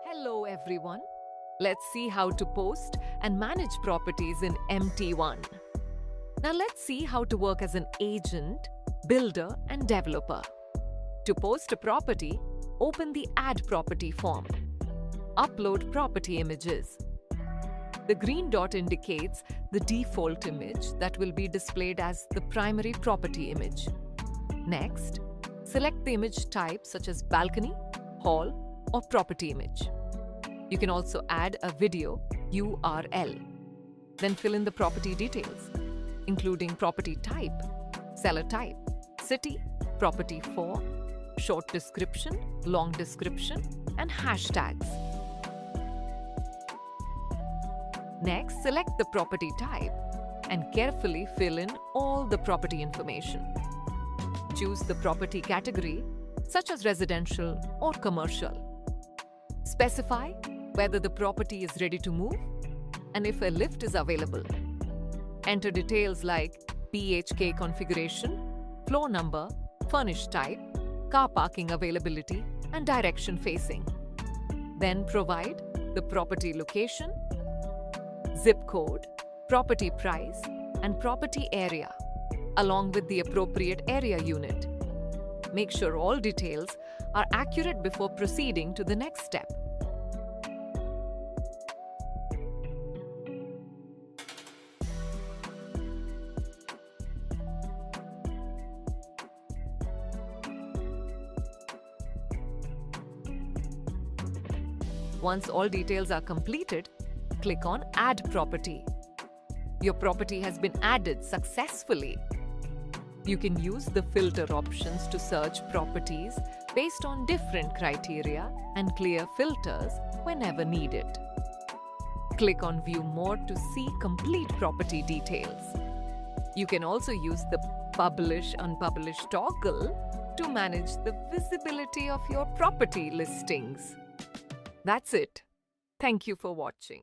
Hello everyone. Let's see how to post and manage properties in MT ONE. Now let's see how to work as an agent, builder and developer. To post a property, open the Add Property form. Upload property images. The green dot indicates the default image that will be displayed as the primary property image. Next, select the image type such as balcony, hall, or property image. You can also add a video URL. Then fill in the property details, including property type, seller type, city, property for, short description, long description, and hashtags. Next, select the property type and carefully fill in all the property information. Choose the property category, such as residential or commercial. Specify whether the property is ready to move and if a lift is available. Enter details like PHK configuration, floor number, furnished type, car parking availability, and direction facing. Then provide the property location, zip code, property price, and property area, along with the appropriate area unit. Make sure all details are accurate before proceeding to the next step. Once all details are completed, click on Add Property. Your property has been added successfully. You can use the filter options to search properties based on different criteria and clear filters whenever needed. Click on View More to see complete property details. You can also use the Publish Unpublish toggle to manage the visibility of your property listings. That's it. Thank you for watching.